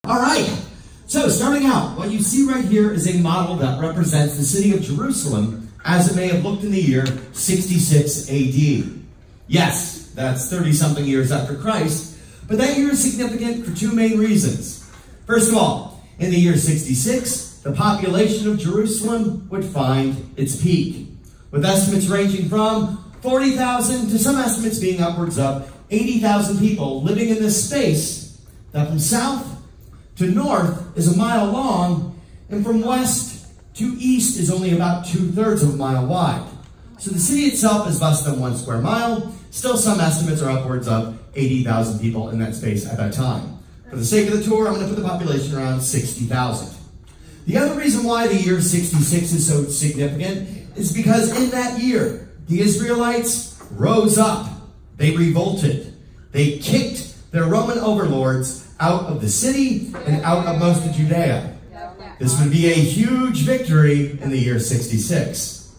All right, so starting out, what you see right here is a model that represents the city of Jerusalem as it may have looked in the year 66 AD. Yes, that's 30-something years after Christ, but that year is significant for two main reasons. First of all, in the year 66, the population of Jerusalem would find its peak, with estimates ranging from 40,000 to some estimates being upwards of 80,000 people living in this space that from south to north is a mile long, and from west to east is only about 2/3 of a mile wide. So the city itself is less than 1 square mile. Still, some estimates are upwards of 80,000 people in that space at that time. For the sake of the tour, I'm going to put the population around 60,000. The other reason why the year 66 is so significant is because in that year, the Israelites rose up. They revolted. They kicked their Roman overlords out of the city and out of most of Judea. This would be a huge victory in the year 66.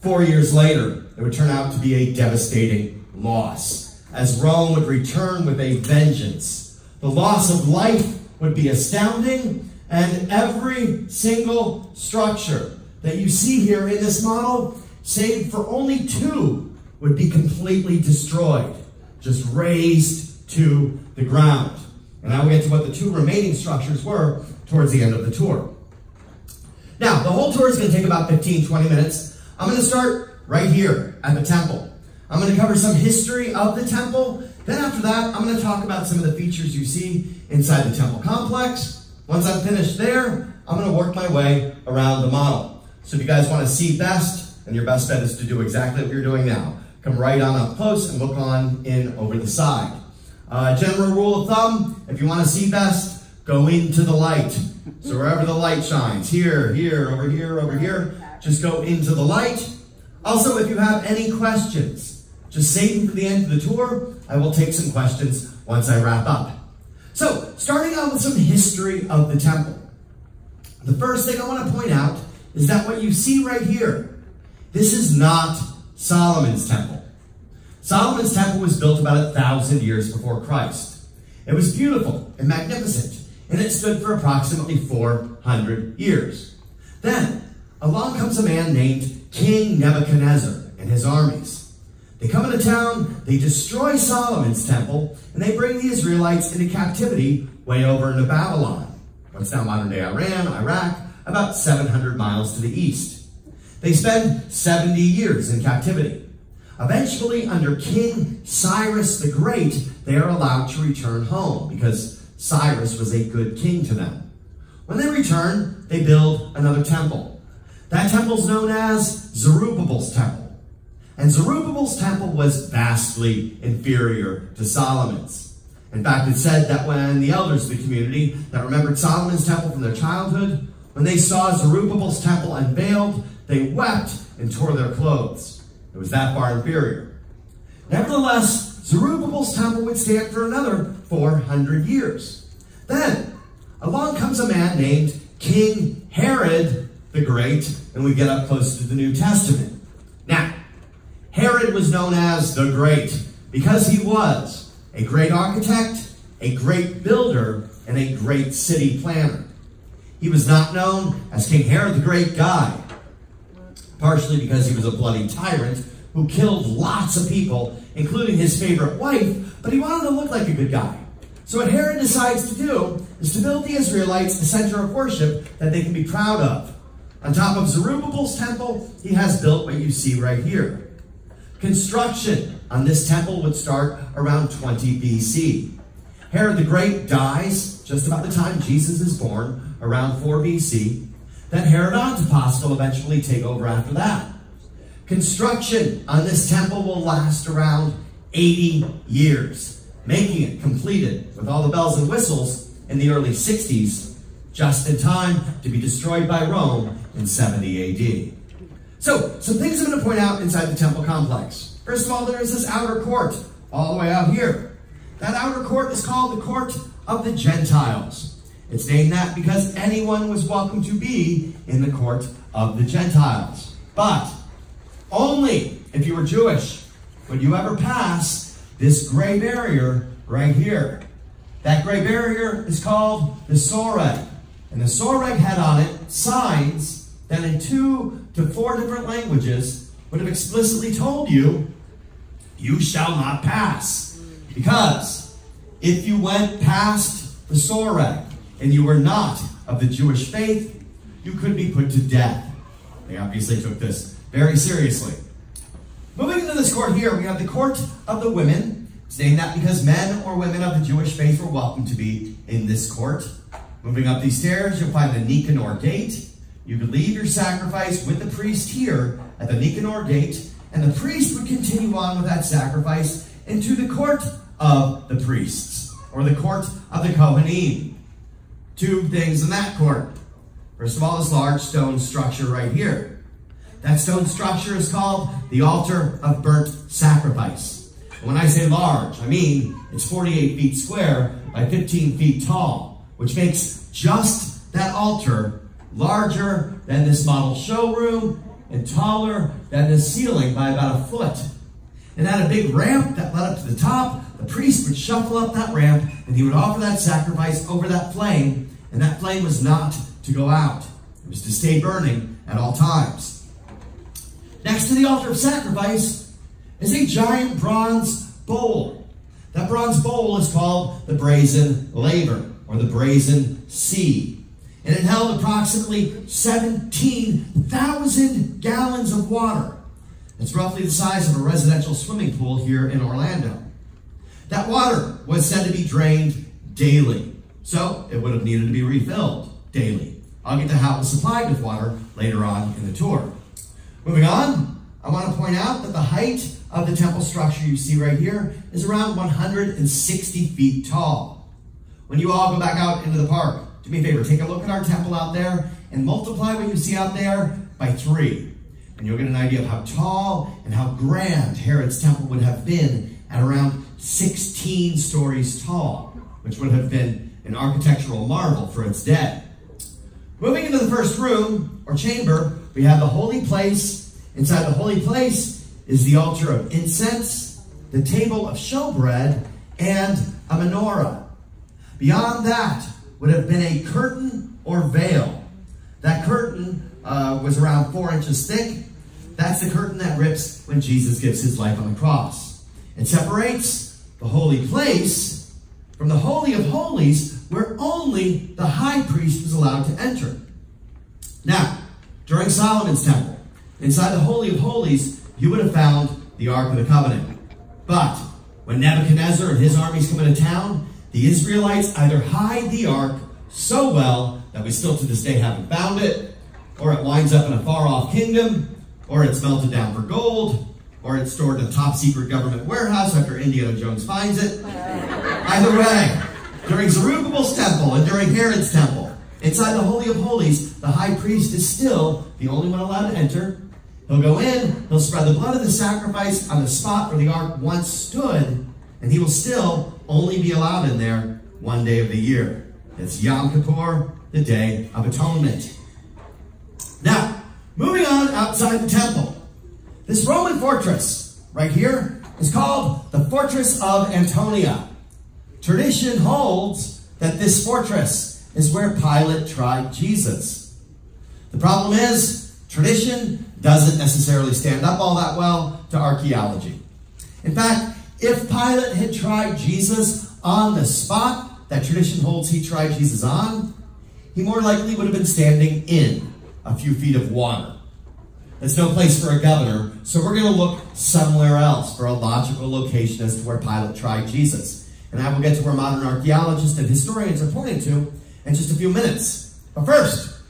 4 years later, it would turn out to be a devastating loss, as Rome would return with a vengeance. The loss of life would be astounding, and every single structure that you see here in this model, save for only 2, would be completely destroyed, just razed to the ground. And now we get to what the 2 remaining structures were towards the end of the tour. Now, the whole tour is going to take about 15-20 minutes. I'm going to start right here at the temple. I'm going to cover some history of the temple. Then after that, I'm going to talk about some of the features you see inside the temple complex. Once I'm finished there, I'm going to work my way around the model. So if you guys want to see best, then your best bet is to do exactly what you're doing now. Come right on up close and look on in over the side. General rule of thumb, if you want to see best, go into the light. So wherever the light shines, here, over here, just go into the light. Also, if you have any questions, just save them for the end of the tour. I will take some questions once I wrap up. So, starting out with some history of the temple. The first thing I want to point out is that what you see right here, this is not Solomon's temple. Solomon's temple was built about 1,000 years before Christ. It was beautiful and magnificent, and it stood for approximately 400 years. Then, along comes a man named King Nebuchadnezzar and his armies. They come into town, they destroy Solomon's temple, and they bring the Israelites into captivity way over into Babylon. What's now modern-day Iran, Iraq, about 700 miles to the east. They spend 70 years in captivity. Eventually, under King Cyrus the Great, they are allowed to return home because Cyrus was a good king to them. When they return, they build another temple. That temple is known as Zerubbabel's temple. And Zerubbabel's temple was vastly inferior to Solomon's. In fact, it's said that when the elders of the community that remembered Solomon's temple from their childhood, when they saw Zerubbabel's temple unveiled, they wept and tore their clothes. It was that far inferior. Nevertheless, Zerubbabel's temple would stand for another 400 years. Then, along comes a man named King Herod the Great, and we get up close to the New Testament. Now, Herod was known as the Great because he was a great architect, a great builder, and a great city planner. He was not known as King Herod the Great Guy, partially because he was a bloody tyrant who killed lots of people, including his favorite wife, but he wanted to look like a good guy. So what Herod decides to do is to build the Israelites a center of worship that they can be proud of. On top of Zerubbabel's temple, he has built what you see right here. Construction on this temple would start around 20 BC. Herod the Great dies just about the time Jesus is born, around 4 BC. Then Herod Antipas will eventually take over after that. Construction on this temple will last around 80 years, making it completed with all the bells and whistles in the early 60s, just in time to be destroyed by Rome in 70 AD. So, some things I'm going to point out inside the temple complex. First of all, there is this outer court, all the way out here. That outer court is called the Court of the Gentiles. It's named that because anyone was welcome to be in the Court of the Gentiles. But only if you were Jewish would you ever pass this gray barrier right here. That gray barrier is called the soreg. And the soreg had on it signs that in 2 to 4 different languages would have explicitly told you, you shall not pass. Because if you went past the soreg and you were not of the Jewish faith, you could be put to death. They obviously took this very seriously. Moving into this court here, we have the court of the women, saying that because men or women of the Jewish faith were welcome to be in this court. Moving up these stairs, you'll find the Nicanor Gate. You could leave your sacrifice with the priest here at the Nicanor Gate, and the priest would continue on with that sacrifice into the court of the priests, or the court of the Kohanim. 2 things in that court. First of all, this large stone structure right here. That stone structure is called the altar of burnt sacrifice. And when I say large, I mean it's 48 feet square by 15 feet tall, which makes just that altar larger than this model showroom and taller than the ceiling by about 1 foot. It had a big ramp that led up to the top. The priest would shuffle up that ramp and he would offer that sacrifice over that flame, and that flame was not to go out. It was to stay burning at all times. Next to the altar of sacrifice is a giant bronze bowl. That bronze bowl is called the Brazen Laver, or the Brazen Sea. And it held approximately 17,000 gallons of water. It's roughly the size of a residential swimming pool here in Orlando. That water was said to be drained daily, so it would have needed to be refilled daily. I'll get to how it was supplied with water later on in the tour. Moving on, I want to point out that the height of the temple structure you see right here is around 160 feet tall. When you all go back out into the park, do me a favor, take a look at our temple out there and multiply what you see out there by 3. And you'll get an idea of how tall and how grand Herod's temple would have been at around 16 stories tall, which would have been an architectural marvel for its day. Moving into the first room, or chamber, we have the holy place. Inside the holy place is the altar of incense, the table of showbread, and a menorah. Beyond that would have been a curtain or veil. That curtain was around 4 inches thick. That's the curtain that rips when Jesus gives his life on the cross. It separates the holy place from the Holy of Holies, where only the high priest was allowed to enter. Now, during Solomon's temple, inside the Holy of Holies, you would have found the Ark of the Covenant. But when Nebuchadnezzar and his armies come into town, the Israelites either hide the Ark so well that we still to this day haven't found it, or it winds up in a far-off kingdom, or it's melted down for gold, or it's stored in a top-secret government warehouse after Indiana Jones finds it. Either way, during Zerubbabel's temple and during Herod's temple, inside the Holy of Holies, the high priest is still the only one allowed to enter. He'll go in, he'll spread the blood of the sacrifice on the spot where the ark once stood, and he will still only be allowed in there 1 day of the year. It's Yom Kippur, the Day of Atonement. Now, moving on outside the temple. This Roman fortress right here is called the Fortress of Antonia. Tradition holds that this fortress is where Pilate tried Jesus. The problem is, tradition doesn't necessarily stand up all that well to archaeology. In fact, if Pilate had tried Jesus on the spot that tradition holds he tried Jesus on, he more likely would have been standing in a few feet of water. That's no place for a governor, so we're going to look somewhere else for a logical location as to where Pilate tried Jesus. And I will get to where modern archaeologists and historians are pointing to in just a few minutes. But first,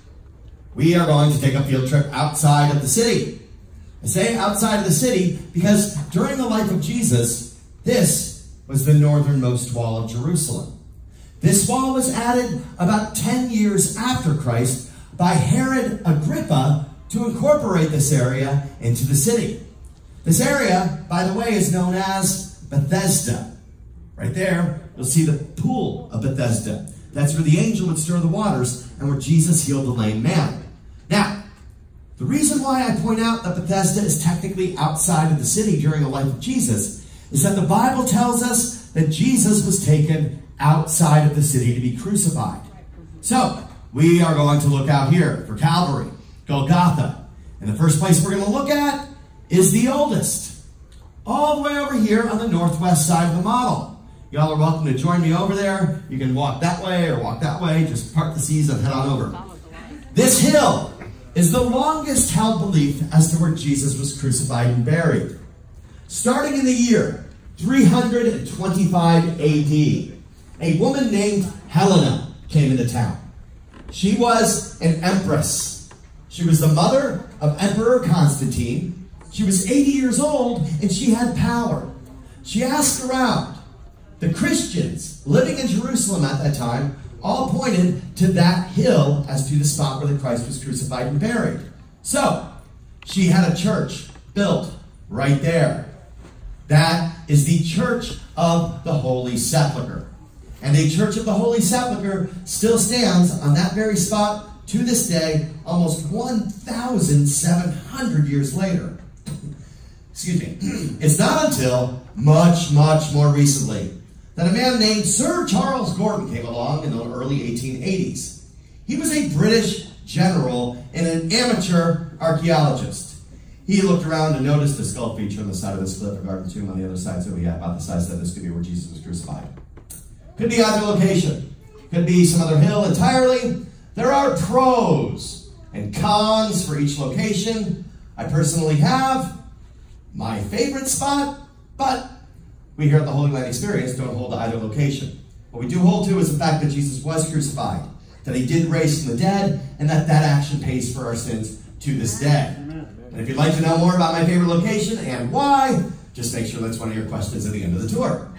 we are going to take a field trip outside of the city. I say outside of the city because during the life of Jesus, this was the northernmost wall of Jerusalem. This wall was added about 10 years after Christ by Herod Agrippa to incorporate this area into the city. This area, by the way, is known as Bethesda. Right there, you'll see the pool of Bethesda. That's where the angel would stir the waters and where Jesus healed the lame man. Now, the reason why I point out that Bethesda is technically outside of the city during the life of Jesus is that the Bible tells us that Jesus was taken outside of the city to be crucified. So, we are going to look out here for Calvary, Golgotha. And the first place we're going to look at is the oldest. All the way over here on the northwest side of the model. Y'all are welcome to join me over there. You can walk that way or walk that way. Just park the seas and head on over. This hill is the longest held belief as to where Jesus was crucified and buried. Starting in the year 325 AD, a woman named Helena came into town. She was an empress. She was the mother of Emperor Constantine. She was 80 years old and she had power. She asked around. The Christians living in Jerusalem at that time all pointed to that hill as to the spot where the Christ was crucified and buried. So, she had a church built right there. That is the Church of the Holy Sepulchre. And a Church of the Holy Sepulchre still stands on that very spot to this day, almost 1,700 years later. Excuse me. It's not until much, much more recently that a man named Sir Charles Gordon came along in the early 1880s. He was a British general and an amateur archaeologist. He looked around and noticed the skull feature on the side of this cliff, a garden tomb on the other side, so yeah, about the size that this could be where Jesus was crucified. Could be either location. Could be some other hill entirely. There are pros and cons for each location. I personally have my favorite spot, but we here at the Holy Land Experience don't hold to either location. What we do hold to is the fact that Jesus was crucified, that he did raise from the dead, and that that action pays for our sins to this day. And if you'd like to know more about my favorite location and why, just make sure that's one of your questions at the end of the tour.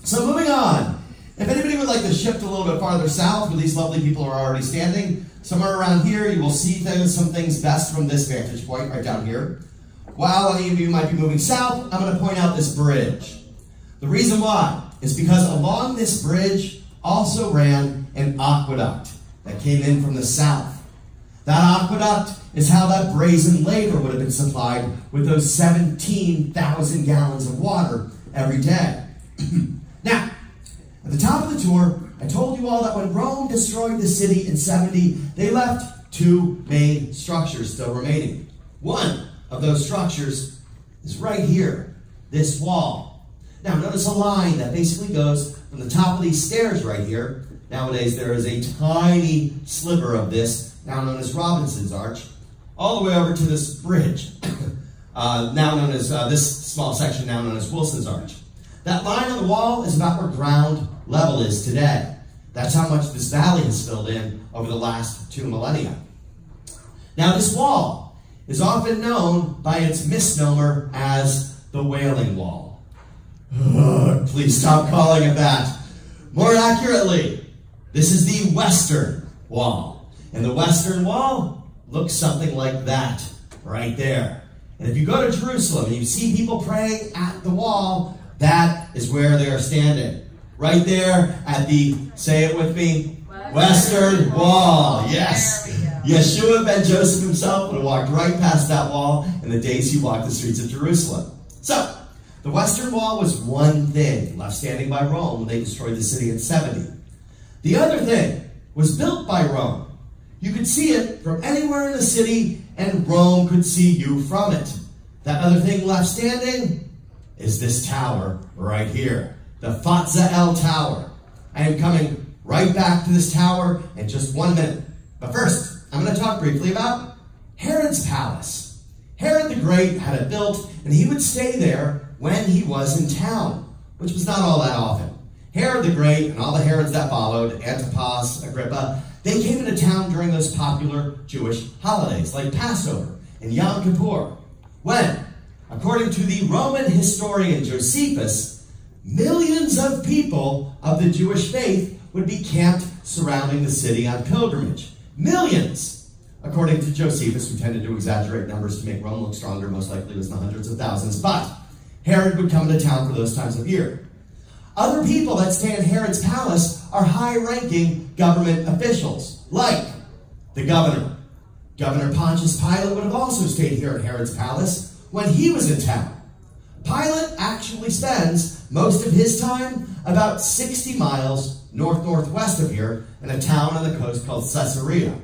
So moving on. If anybody would like to shift a little bit farther south where these lovely people are already standing, somewhere around here you will see some things best from this vantage point right down here. While any of you might be moving south, I'm going to point out this bridge. The reason why is because along this bridge also ran an aqueduct that came in from the south. That aqueduct is how that brazen laver would have been supplied with those 17,000 gallons of water every day. Now, at the top of the tour, I told you all that when Rome destroyed the city in 70, they left two main structures still remaining. One of those structures is right here, this wall. Now, notice a line that basically goes from the top of these stairs right here. Nowadays, there is a tiny sliver of this, now known as Robinson's Arch, all the way over to this bridge, now known as this small section, now known as Wilson's Arch. That line on the wall is about where ground level is today. That's how much this valley has filled in over the last 2 millennia. Now, this wall is often known by its misnomer as the Wailing Wall. Ugh, please stop calling it that. More accurately, this is the Western Wall. And the Western Wall looks something like that right there. And if you go to Jerusalem and you see people praying at the wall, that is where they are standing. Right there at the, say it with me, Western Wall. Yes. Yeshua ben Joseph himself would have walked right past that wall in the days he walked the streets of Jerusalem. So, the Western Wall was one thing left standing by Rome when they destroyed the city in 70. The other thing was built by Rome. You could see it from anywhere in the city, and Rome could see you from it. That other thing left standing is this tower right here, the Fatzael Tower. I am coming right back to this tower in just 1 minute. But first, I'm going to talk briefly about Herod's palace. Herod the Great had it built, and he would stay there when he was in town, which was not all that often. Herod the Great and all the Herods that followed, Antipas, Agrippa, they came into town during those popular Jewish holidays like Passover and Yom Kippur, when, according to the Roman historian Josephus, millions of people of the Jewish faith would be camped surrounding the city on pilgrimage. Millions! According to Josephus, who tended to exaggerate numbers to make Rome look stronger, most likely it was in the hundreds of thousands, but Herod would come into town for those times of year. Other people that stay in Herod's palace are high-ranking government officials, like the governor. Governor Pontius Pilate would have also stayed here at Herod's palace when he was in town. Pilate actually spends most of his time about 60 miles northwest of here in a town on the coast called Caesarea.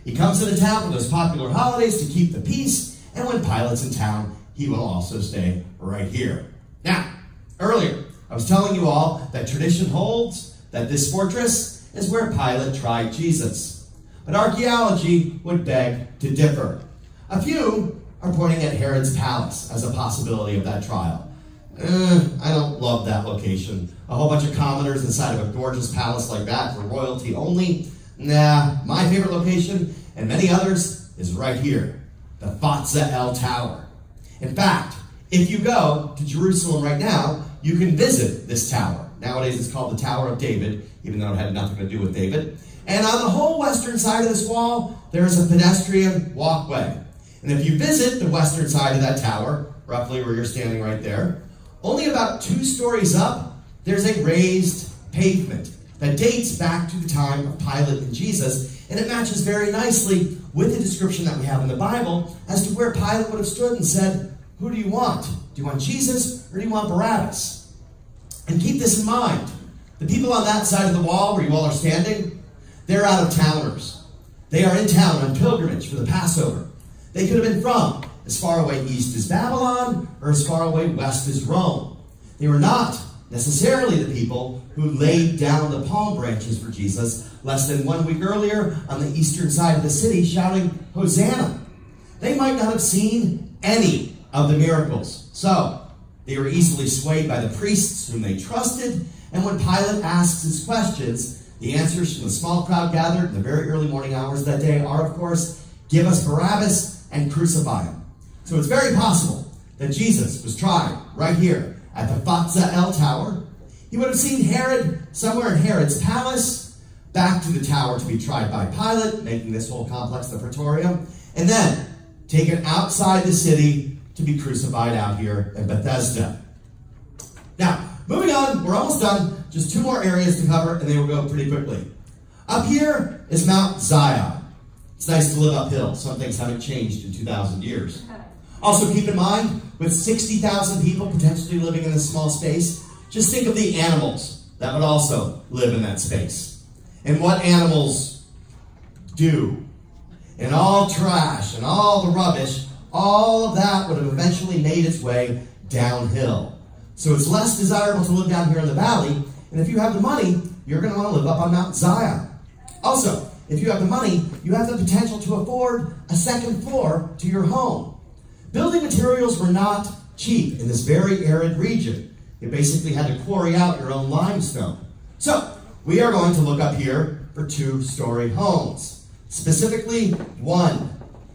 He comes to the town for those popular holidays to keep the peace, and when Pilate's in town, he will also stay right here. Now, earlier, I was telling you all that tradition holds that this fortress is where Pilate tried Jesus. But archaeology would beg to differ. A few are pointing at Herod's palace as a possibility of that trial. I don't love that location. A whole bunch of commoners inside of a gorgeous palace like that for royalty only. Nah, my favorite location, and many others, is right here, the Bethesda Tower. In fact, if you go to Jerusalem right now, you can visit this tower. Nowadays it's called the Tower of David, even though it had nothing to do with David. And on the whole western side of this wall, there is a pedestrian walkway. And if you visit the western side of that tower, roughly where you're standing right there, only about 2 stories up, there's a raised pavement that dates back to the time of Pilate and Jesus, and it matches very nicely with the description that we have in the Bible as to where Pilate would have stood and said, "Who do you want? Do you want Jesus or do you want Barabbas?" And keep this in mind. The people on that side of the wall where you all are standing, they're out-of-towners. They are in town on pilgrimage for the Passover. They could have been from as far away east as Babylon or as far away west as Rome. They were not necessarily the people who laid down the palm branches for Jesus less than 1 week earlier on the eastern side of the city shouting, "Hosanna." They might not have seen any of the miracles. So they were easily swayed by the priests whom they trusted, and when Pilate asks his questions, the answers from the small crowd gathered in the very early morning hours of that day are, of course, "Give us Barabbas and crucify him." So it's very possible that Jesus was tried right here at the Bethesda Tower. He would have seen Herod somewhere in Herod's palace, back to the tower to be tried by Pilate, making this whole complex the Praetorium, and then taken outside the city to be crucified out here in Bethesda. Now, moving on, we're almost done. Just 2 more areas to cover, and they will go pretty quickly. Up here is Mount Zion. It's nice to live uphill. Some things haven't changed in 2,000 years. Also keep in mind, with 60,000 people potentially living in this small space, just think of the animals that would also live in that space. And what animals do. And all trash and all the rubbish, all of that would have eventually made its way downhill. So it's less desirable to live down here in the valley, and if you have the money, you're going to want to live up on Mount Zion. Also, if you have the money, you have the potential to afford a second floor to your home. Building materials were not cheap in this very arid region. You basically had to quarry out your own limestone. So, we are going to look up here for 2-story homes. Specifically, 1,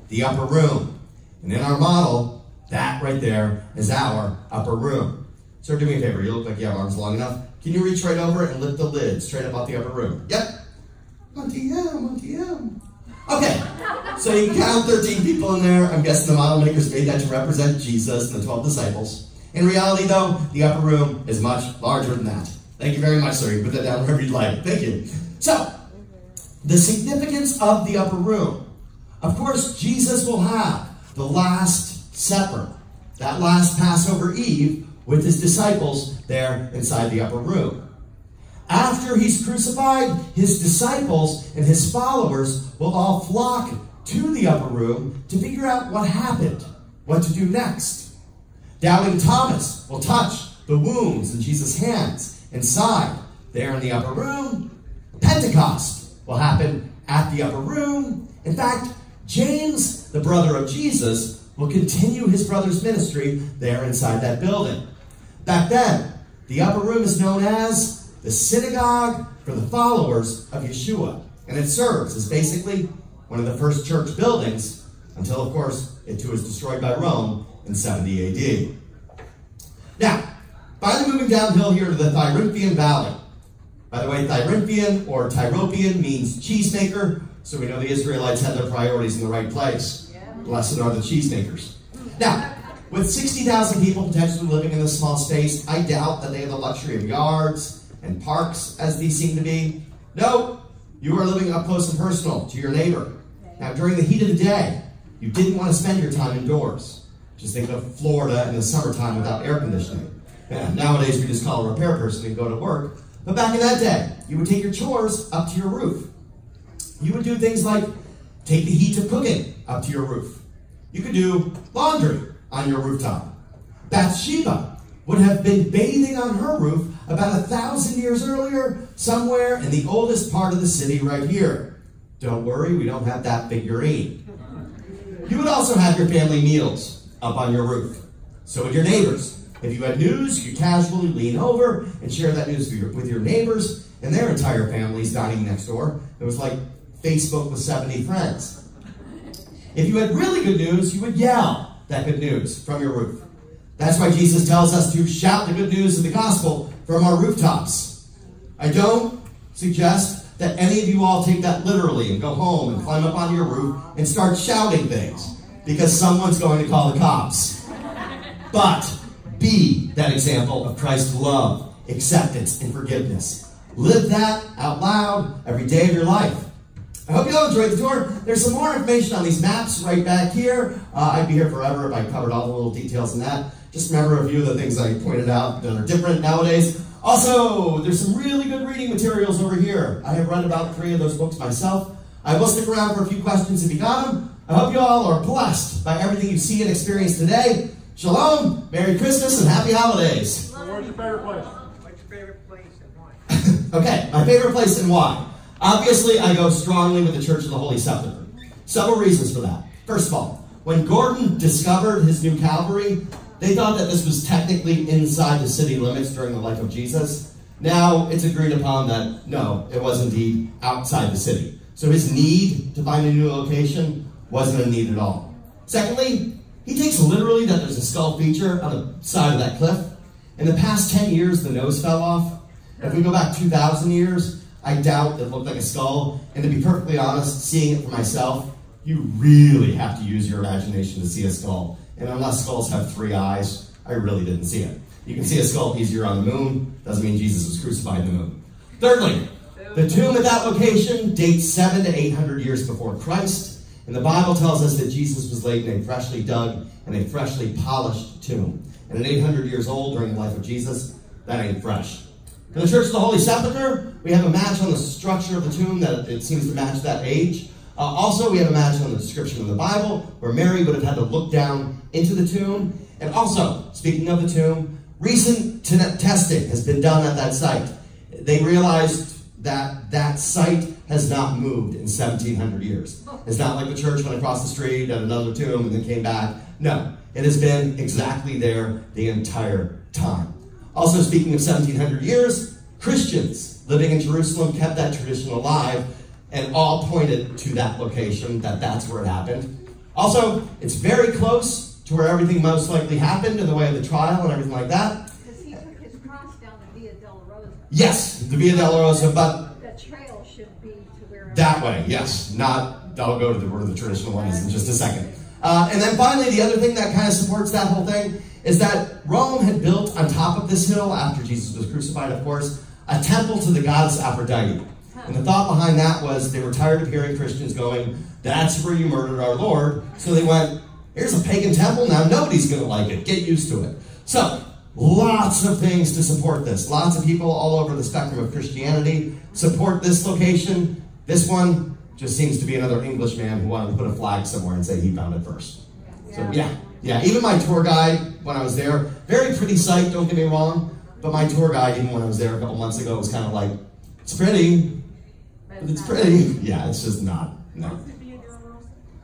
the upper room. And in our model, that right there is our upper room. Sir, do me a favor. You look like you have arms long enough. Can you reach right over and lift the lid straight up off the upper room? Yep. Auntie M. Okay, so you can count 13 people in there. I'm guessing the model makers made that to represent Jesus and the 12 disciples. In reality, though, the upper room is much larger than that. Thank you very much, sir. You can put that down wherever you'd like. Thank you. So, the significance of the upper room. Of course, Jesus will have the Last Supper, that last Passover Eve, with his disciples there inside the upper room. After he's crucified, his disciples and his followers will all flock to the upper room to figure out what happened, what to do next. Doubting Thomas will touch the wounds in Jesus' hands and side there in the upper room. Pentecost will happen at the upper room. In fact, James, the brother of Jesus, will continue his brother's ministry there inside that building. Back then, the upper room is known as the synagogue for the followers of Yeshua. And it serves as basically one of the first church buildings until, of course, it too was destroyed by Rome in 70 AD. Now, finally moving downhill here to the Thyrimphian Valley. By the way, Thyrimphian or Tyropian means cheesemaker, so we know the Israelites had their priorities in the right place. Blessed are the cheesemakers. Now, with 60,000 people potentially living in this small space, I doubt that they have the luxury of yards and parks, as these seem to be. No, you are living up close and personal to your neighbor. Now, during the heat of the day, you didn't want to spend your time indoors. Just think of Florida in the summertime without air conditioning. Yeah, nowadays, we just call a repair person and go to work. But back in that day, you would take your chores up to your roof. You would do things like take the heat of cooking up to your roof. You could do laundry on your rooftop. Bathsheba would have been bathing on her roof about 1,000 years earlier, somewhere in the oldest part of the city right here. Don't worry, we don't have that figurine. You would also have your family meals up on your roof. So would your neighbors. If you had news, you could casually lean over and share that news with your neighbors and their entire families dining next door. It was like Facebook with 70 friends. If you had really good news, you would yell that good news from your roof. That's why Jesus tells us to shout the good news of the gospel from our rooftops. I don't suggest that any of you all take that literally and go home and climb up onto your roof and start shouting things because someone's going to call the cops. But be that example of Christ's love, acceptance, and forgiveness. Live that out loud every day of your life. I hope you all enjoyed the tour. There's some more information on these maps right back here. I'd be here forever if I covered all the little details in that. Just remember a few of the things I pointed out that are different nowadays. Also, there's some really good reading materials over here. I have read about 3 of those books myself. I will stick around for a few questions if you got them. I hope you all are blessed by everything you see and experience today. Shalom, Merry Christmas, and Happy Holidays. Where's your favorite place? What's your favorite place and why? Okay, my favorite place and why. Obviously, I go strongly with the Church of the Holy Sepulchre. Several reasons for that. First of all, when Gordon discovered his new Calvary, they thought that this was technically inside the city limits during the life of Jesus. Now, it's agreed upon that, no, it was indeed outside the city. So his need to find a new location wasn't a need at all. Secondly, he takes literally that there's a skull feature on the side of that cliff. In the past 10 years, the nose fell off. If we go back 2,000 years, I doubt it looked like a skull. And to be perfectly honest, seeing it for myself, you really have to use your imagination to see a skull. And unless skulls have 3 eyes, I really didn't see it. You can see a skull easier on the moon. Doesn't mean Jesus was crucified in the moon. Thirdly, the tomb at that location dates 700 to 800 years before Christ. And the Bible tells us that Jesus was laid in a freshly dug and a freshly polished tomb. And at 800 years old during the life of Jesus, that ain't fresh. For the Church of the Holy Sepulchre, we have a match on the structure of the tomb that it seems to match that age. Also, we have a match on the description of the Bible where Mary would have had to look down into the tomb. And also, speaking of the tomb, recent testing has been done at that site. They realized that that site has not moved in 1,700 years. It's not like the church went across the street at another tomb and then came back. No, it has been exactly there the entire time. Also, speaking of 1,700 years, Christians living in Jerusalem kept that tradition alive and all pointed to that location, that's where it happened. Also, it's very close to where everything most likely happened in the way of the trial and everything like that. Because he took his cross down the Via Dolorosa. Yes, the Via Dolorosa, but the trail should be to where that way, yes. Not, I'll go to where the traditional one is in just a second. And then finally, the other thing that kind of supports that whole thing is that Rome had built on top of this hill, after Jesus was crucified, of course, a temple to the goddess Aphrodite. And the thought behind that was they were tired of hearing Christians going, that's where you murdered our Lord. So they went, here's a pagan temple, now nobody's going to like it. Get used to it. So, lots of things to support this. Lots of people all over the spectrum of Christianity support this location. This one just seems to be another Englishman who wanted to put a flag somewhere and say he found it first. So, yeah. Even my tour guide, when I was there, very pretty site, don't get me wrong, but my tour guide, even when I was there a couple months ago, was kind of like, it's pretty, but it's pretty. Yeah, it's just not, no.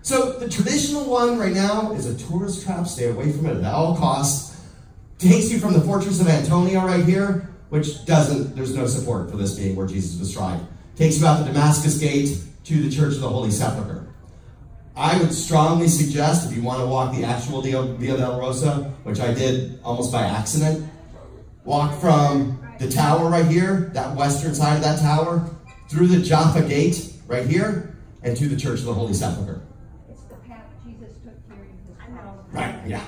So the traditional one right now is a tourist trap. Stay away from it at all costs. Takes you from the Fortress of Antonia right here, which there's no support for this being where Jesus was tried. Takes you out the Damascus Gate to the Church of the Holy Sepulchre. I would strongly suggest, if you want to walk the actual Via Dolorosa, which I did almost by accident, walk from the tower right here, that western side of that tower, through the Jaffa Gate right here, and to the Church of the Holy Sepulchre. It's the path Jesus took here in his house. Right, yeah.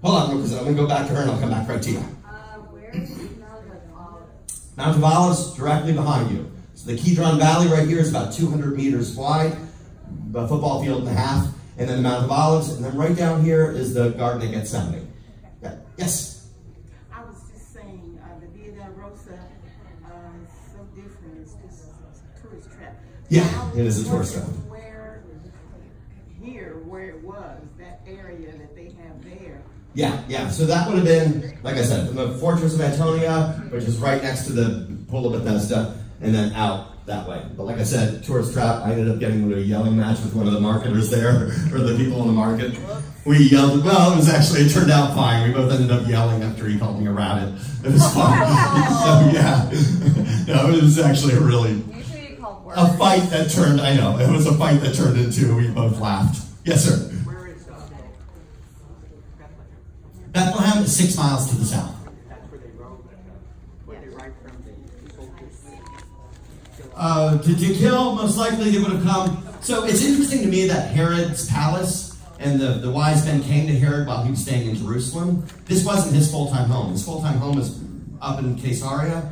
Hold on, because I'm going to go back to her and I'll come back right to you. Where is Mount of Olives? Mount of Olives, directly behind you. So the Kidron Valley right here is about 200 meters wide, a football field and a half. and then the Mount of Olives, and then right down here is the Garden of Gethsemane. Yeah. Yes? I was just saying, the Via Dolorosa is so different. It's just a tourist trap. Yeah, it is a tourist trap. Where it was, that area that they have there. Yeah. So that would have been, like I said, the Fortress of Antonia, which is right next to the pool of Bethesda, and then out that way. But like I said, tourist trap. I ended up getting into a yelling match with one of the marketers there, or the people in the market. We yelled. Well, it turned out fine. We both ended up yelling after he called me a rabbit. It was fun. So yeah, no, it was actually a fight that turned. I know it was a fight that turned into. We both laughed. Yes, sir. Where is Bethlehem is 6 miles to the south. That's where they rode. Where they ride from the To kill, most likely they would have come. So it's interesting to me that Herod's palace and the wise men came to Herod while he was staying in Jerusalem. This wasn't his full-time home. His full-time home is up in Caesarea.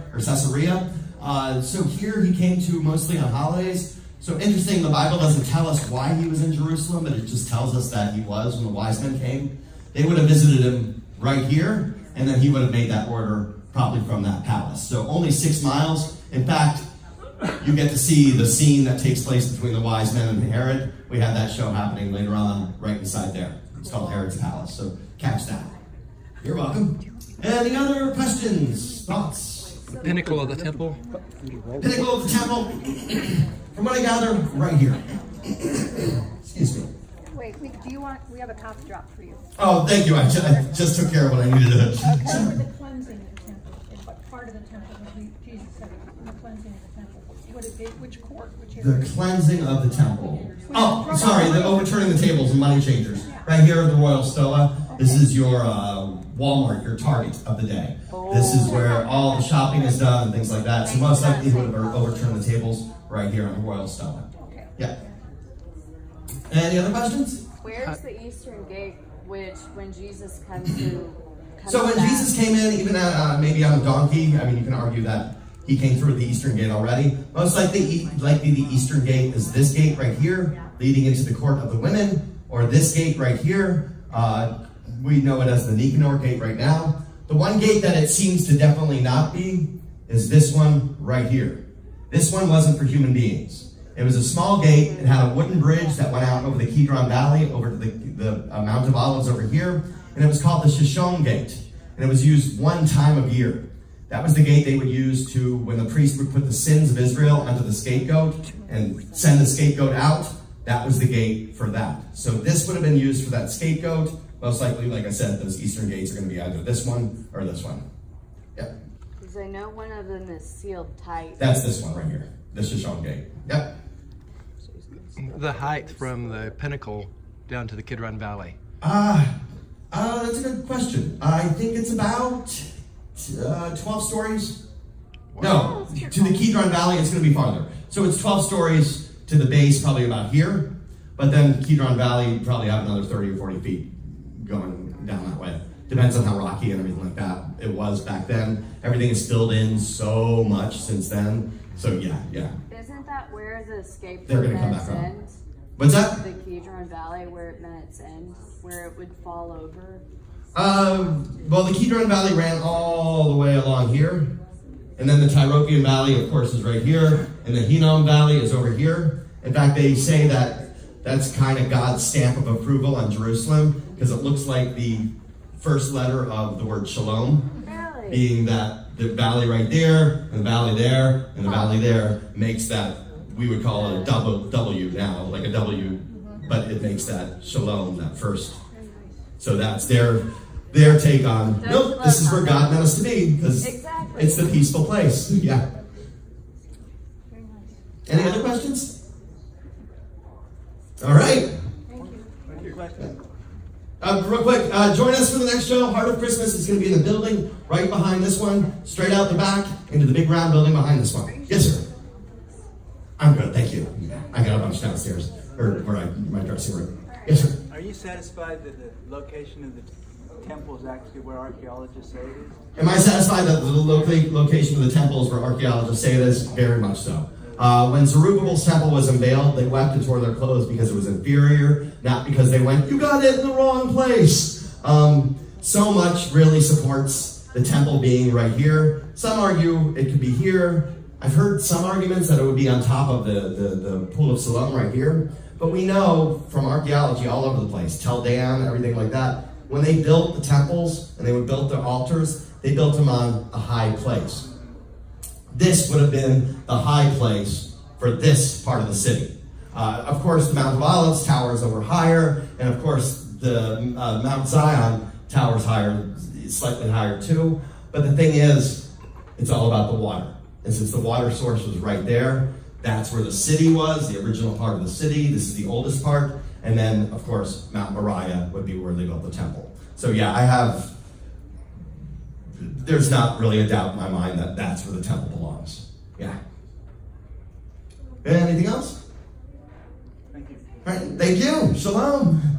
So here he came to mostly on holidays. So interesting, the Bible doesn't tell us why he was in Jerusalem, but it just tells us that he was when the wise men came. They would have visited him right here, and then he would have made that order probably from that palace. So only 6 miles. In fact, you get to see the scene that takes place between the wise men and Herod. We have that show happening later on right inside there. It's called Herod's Palace, so catch that. You're welcome. Any other questions, thoughts? The pinnacle of the temple? Pinnacle of the temple, from what I gather, right here. Excuse me. Wait, we have a cough drop for you. Oh, thank you. I just took care of what I needed to. For the cleansing of the temple, and what part of the temple would Jesus said the cleansing of the temple? Would it be which court? Which area? The cleansing of the temple. Oh, sorry, the overturning the tables and money changers. Right here at the Royal Stoa. This is your Walmart, your Target of the day. This is where all the shopping is done and things like that. So most likely he would have overturned the tables right here on the Royal Stoa. Yeah. Any other questions? Where's the Eastern Gate, which when Jesus comes to... So when Jesus came in, even maybe on a donkey, I mean, you can argue that he came through the Eastern Gate already. Most likely the Eastern Gate is this gate right here, leading into the court of the women, or this gate right here. We know it as the Nicanor Gate right now. The one gate that it seems to definitely not be is this one right here. This one wasn't for human beings. It was a small gate. It had a wooden bridge that went out over the Kidron Valley, over to the Mount of Olives over here, and it was called the Shoshone Gate. And it was used one time of year. That was the gate they would use to, when the priest would put the sins of Israel onto the scapegoat and send the scapegoat out, that was the gate for that. So this would have been used for that scapegoat. Most likely, like I said, those eastern gates are going to be either this one or this one. Yep. Because I know one of them is sealed tight. That's this one right here, the Shoshone Gate. Yep. The height from the pinnacle down to the Kidron Valley. That's a good question. I think it's about 12 stories. Wow. No, to the Kidron Valley, it's going to be farther. So it's 12 stories to the base, probably about here. But then Kidron Valley, you probably have another 30 or 40 feet going down that way. Depends on how rocky and everything like that it was back then. Everything is filled in so much since then. So yeah. Isn't that where the scapegoat They're going to come back minutes on. ends? What's that? The Kidron Valley where it minutes ends, where it would fall over? Well, the Kidron Valley ran all the way along here. And then the Tyropian Valley, of course, is right here. And the Hinnom Valley is over here. In fact, they say that that's kind of God's stamp of approval on Jerusalem, because it looks like the first letter of the word shalom, Really? being that the valley right there, and the valley there, and the valley there makes that, we would call it a double W now, like a W, but it makes that shalom, that first. So that's their take on, nope, this is where God meant us to be, because Exactly. it's the peaceful place. Yeah. Any other questions? All right. Real quick, join us for the next show. Heart of Christmas is going to be in the building right behind this one, straight out the back into the big round building behind this one. Yes, sir. I'm good, thank you. I got a bunch downstairs, or my dressing room. Yes, sir. Are you satisfied that the location of the temple is actually where archaeologists say it is? Am I satisfied that the location of the temple is where archaeologists say it is? Very much so. When Zerubbabel's temple was unveiled, they wept and tore their clothes because it was inferior, not because they went, you got it in the wrong place. So much really supports the temple being right here. Some argue it could be here. I've heard some arguments that it would be on top of the Pool of Siloam right here. But we know from archaeology all over the place, Tel Dan, everything like that, when they built the temples and they would build their altars, they built them on a high place. This would have been the high place for this part of the city. Of course, the Mount of Olives towers over higher, and of course, the Mount Zion towers higher, slightly higher too. But the thing is, it's all about the water. And since the water source was right there, that's where the city was, the original part of the city. This is the oldest part. And then, of course, Mount Moriah would be where they built the temple. So yeah, there's not really a doubt in my mind that that's where the temple belongs. Yeah. Anything else? Thank you. All right, thank you. Shalom.